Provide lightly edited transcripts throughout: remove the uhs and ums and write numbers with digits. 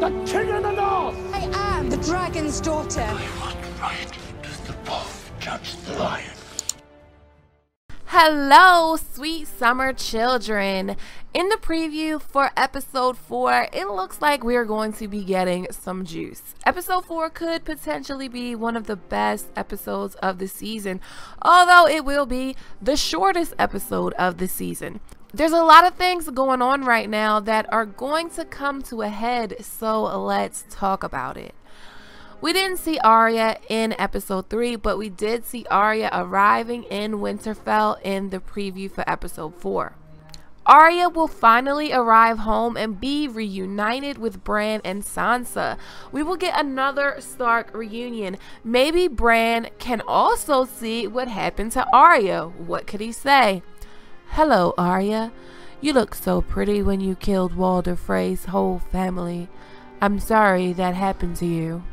the king of the north! I am the dragon's daughter. What right does the wolf judge the lion? Hello, sweet summer children. In the preview for episode 4, it looks like we're going to be getting some juice. Episode 4 could potentially be one of the best episodes of the season, although it will be the shortest episode of the season. There's a lot of things going on right now that are going to come to a head, so let's talk about it. We didn't see Arya in episode 3, but we did see Arya arriving in Winterfell in the preview for episode 4. Arya will finally arrive home and be reunited with Bran and Sansa. We will get another Stark reunion. Maybe Bran can also see what happened to Arya. What could he say? Hello, Arya. You look so pretty when you killed Walder Frey's whole family. I'm sorry that happened to you.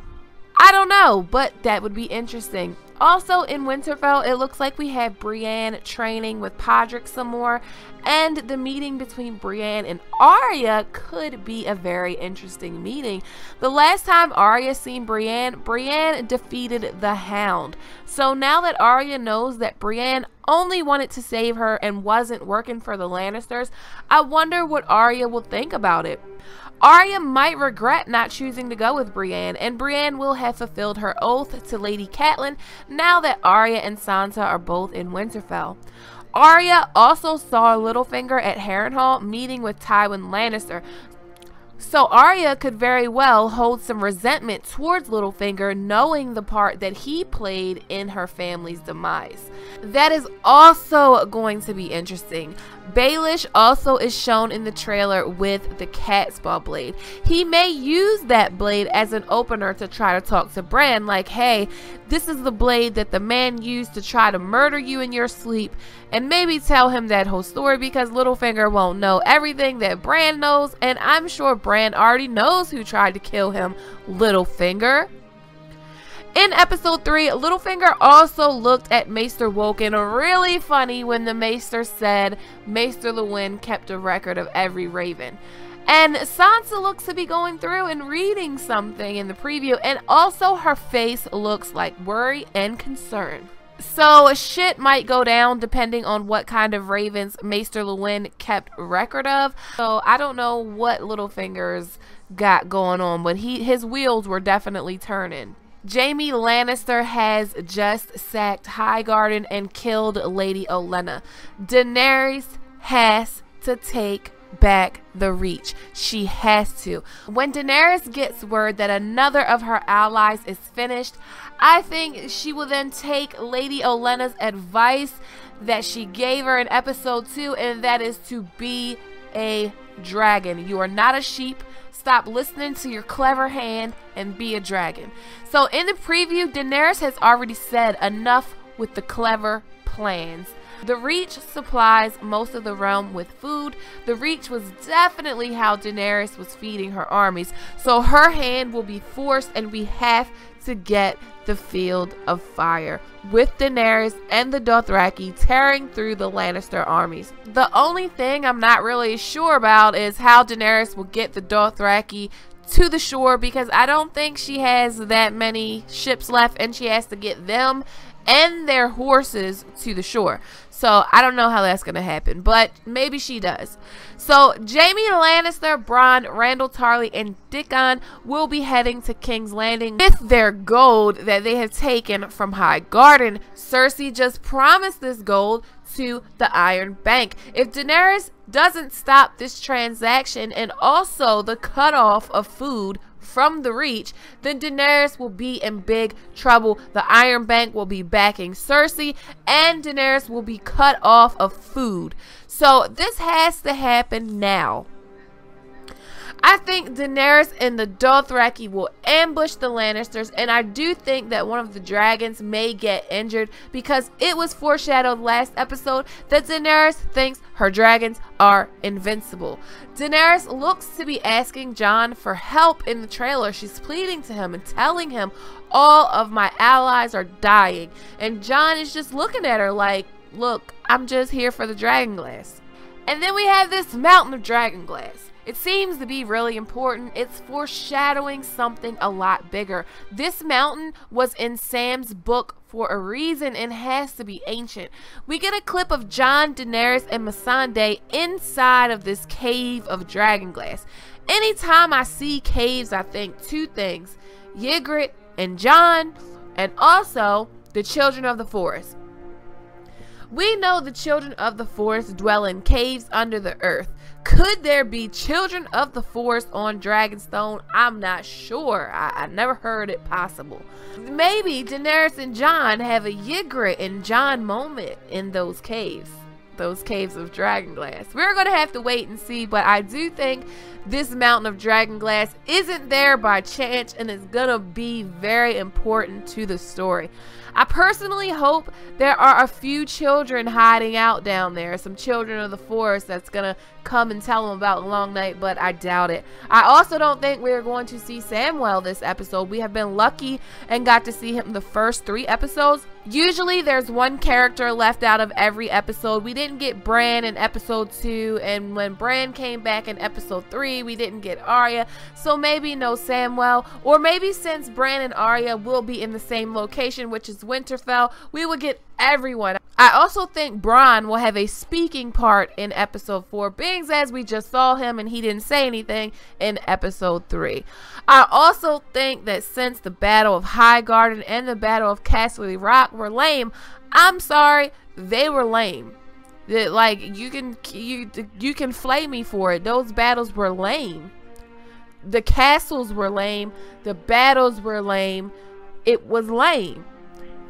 I don't know, but that would be interesting. Also in Winterfell, it looks like we have Brienne training with Podrick some more, and the meeting between Brienne and Arya could be a very interesting meeting. The last time Arya seen Brienne defeated the Hound. So now that Arya knows that Brienne only wanted to save her and wasn't working for the Lannisters, I wonder what Arya will think about it. Arya might regret not choosing to go with Brienne, and Brienne will have fulfilled her oath to Lady Catelyn now that Arya and Sansa are both in Winterfell. Arya also saw Littlefinger at Harrenhal meeting with Tywin Lannister, so Arya could very well hold some resentment towards Littlefinger, knowing the part that he played in her family's demise. That is also going to be interesting. Baelish also is shown in the trailer with the cat's paw blade. He may use that blade as an opener to try to talk to Bran, like, hey, this is the blade that the man used to try to murder you in your sleep, and maybe tell him that whole story, because Littlefinger won't know everything that Bran knows, and I'm sure Bran already knows who tried to kill him, Littlefinger. In episode 3, Littlefinger also looked at Maester Woken really funny when the Maester said Maester Luwin kept a record of every raven. And Sansa looks to be going through and reading something in the preview, and also her face looks like worry and concern. So shit might go down depending on what kind of ravens Maester Luwin kept record of. So I don't know what Littlefinger's got going on, but his wheels were definitely turning. Jaime Lannister has just sacked Highgarden and killed Lady Olenna. Daenerys has to take back the Reach. She has to. When Daenerys gets word that another of her allies is finished, I think she will then take Lady Olenna's advice that she gave her in episode 2, and that is to be a dragon. You are not a sheep. Stop listening to your clever hand and be a dragon. So in the preview, Daenerys has already said enough with the clever plans. The Reach supplies most of the realm with food. The Reach was definitely how Daenerys was feeding her armies. So her hand will be forced, and we have to get the Field of Fire with Daenerys and the Dothraki tearing through the Lannister armies. The only thing I'm not really sure about is how Daenerys will get the Dothraki to the shore, because I don't think she has that many ships left, and she has to get them and their horses to the shore. So I don't know how that's going to happen, but maybe she does. So Jaime Lannister, Bronn, Randall Tarly, and Dickon will be heading to King's Landing with their gold that they have taken from Highgarden. Cersei just promised this gold to the Iron Bank. If Daenerys doesn't stop this transaction and also the cutoff of food from the Reach, then Daenerys will be in big trouble. The Iron Bank will be backing Cersei, and Daenerys will be cut off of food. So this has to happen now. I think Daenerys and the Dothraki will ambush the Lannisters, and I do think that one of the dragons may get injured, because it was foreshadowed last episode that Daenerys thinks her dragons are invincible. Daenerys looks to be asking Jon for help in the trailer. She's pleading to him and telling him, all of my allies are dying, and Jon is just looking at her like, look, I'm just here for the dragon glass. And then we have this mountain of dragon glass. It seems to be really important. It's foreshadowing something a lot bigger. This mountain was in Sam's book for a reason and has to be ancient. We get a clip of Jon, Daenerys, and Missandei inside of this cave of dragon glass. Anytime I see caves, I think two things: Ygritte and Jon, and also the children of the forest. We know the children of the forest dwell in caves under the earth. Could there be children of the forest on Dragonstone? I'm not sure. I never heard it possible. Maybe Daenerys and Jon have a Ygritte and Jon moment in those caves of dragonglass. We're going to have to wait and see, but I do think this mountain of dragonglass isn't there by chance and is going to be very important to the story. I personally hope there are a few children hiding out down there, some children of the forest that's going to come and tell them about Long Night, but I doubt it. I also don't think we're going to see Samwell this episode. We have been lucky and got to see him the first 3 episodes. Usually there's one character left out of every episode. We didn't get Bran in episode 2, and when Bran came back in episode 3, we didn't get Arya, so maybe no Samwell, or maybe since Bran and Arya will be in the same location, which is Winterfell, we will get everyone. I also think Bran will have a speaking part in episode 4, being as we just saw him and he didn't say anything in episode 3. I also think that since the Battle of Highgarden and the Battle of Castle Rock were lame, I'm sorry, they were lame. Like, you can flay me for it. Those battles were lame. The castles were lame. The battles were lame. It was lame.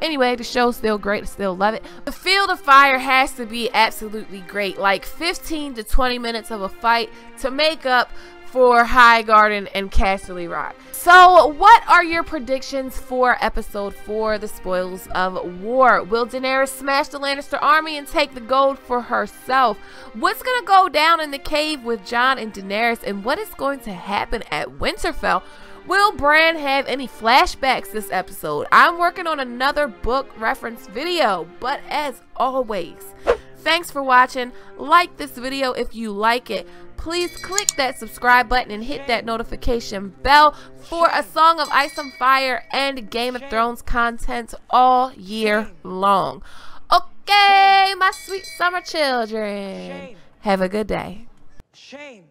Anyway, the show's still great. I still love it. The Field of Fire has to be absolutely great. Like 15 to 20 minutes of a fight to make up for Highgarden and Castle Rock. So, what are your predictions for episode 4, The Spoils of War? Will Daenerys smash the Lannister army and take the gold for herself? What's going to go down in the cave with Jon and Daenerys? And what is going to happen at Winterfell? Will Bran have any flashbacks this episode? I'm working on another book reference video, but as always, thanks for watching. Like this video if you like it. Please click that subscribe button and hit that notification bell for a Song of Ice and Fire and Game of Thrones content all year long. Okay, my sweet summer children. Have a good day. Shame.